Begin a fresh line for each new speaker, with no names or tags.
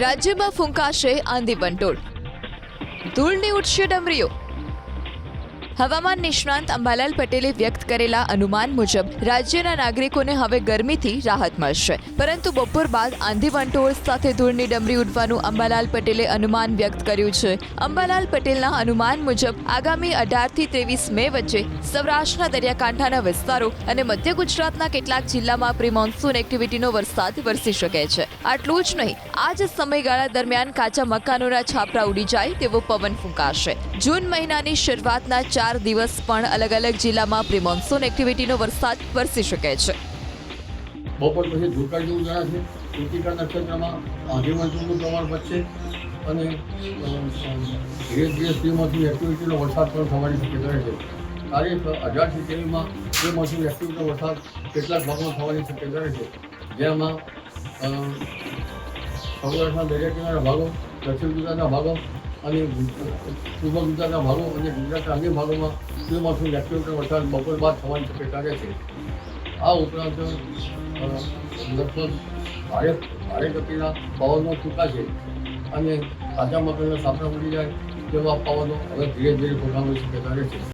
રાજ્યમાં ફૂંકાશે આંધી વંટોળ, ધૂળની ઉડશે ડમરીઓ। હવામાન નિષ્ણાંત અંબાલાલ પટેલે વ્યક્ત કરેલા અનુમાન મુજબ રાજ્યના નાગરિકોને હવે ગરમીથી રાહત મળશે, પરંતુ બપોર બાદ આંધી વંટોળ સાથે ધૂળની ડમરી ઉડવાનું અંબાલાલ પટેલે અનુમાન વ્યક્ત કર્યું છે। અંબાલાલ પટેલના અનુમાન મુજબ આગામી 18 થી 23 મે વચ્ચે સૌરાષ્ટ્રના દરિયાકાંઠાના વિસ્તારો અને મધ્ય ગુજરાતના કેટલાક જિલ્લામાં પ્રી મોન્સૂન એક્ટિવિટીનો વરસાદ વરસી શકે છે। આટલું જ નહીં, આ જ સમયગાળા દરમિયાન કાચા મકાનોના છાપરા ઉડી જાય તેવો પવન ફૂંકાશે। જૂન મહિનાની શરૂઆતના 4 દિવસ પણ અલગ અલગ જિલ્લામાં પ્રી મોન્સૂન એક્ટિવિટીનો વરસાદ વરસી શકે છે।
બપોર પછી ધૂળકાળ જેવું જણાશે। કૃતિકા નક્ષત્રમાં આંધી વંટોળનું પ્રમાણ વધશે અને ધીરે ધીરે પ્રી મોન્સૂન એક્ટિવિટીનો વરસાદ પણ થવાની શક્યતા રહેશે। તારીખ 18 થી 23માં પ્રી મોન્સૂન એક્ટિવિટીનો વરસાદ કેટલાક ભાગમાં થવાની શક્યતા રહેશે, જેમાં સૌરાષ્ટ્રના દરિયા કિનારાના ભાગો, દક્ષિણ ગુજરાતના ભાગો અને પૂર્વ ગુજરાતના ભાગો અને ગુજરાતના અન્ય ભાગોમાં પ્રી મોન્સૂન એક્ટિવિટીનો વરસાદ બપોર બાદ થવાની શક્યતા રહેશે। આ ઉપરાંત લગભગ ભારે ગતિના પવનો ફૂંકાશે અને કાચા મકાનના છાપરા ઉડી જાય તેવા પવનો હવે ધીરે ધીરે ફૂંકાવાની શક્યતા રહેશે।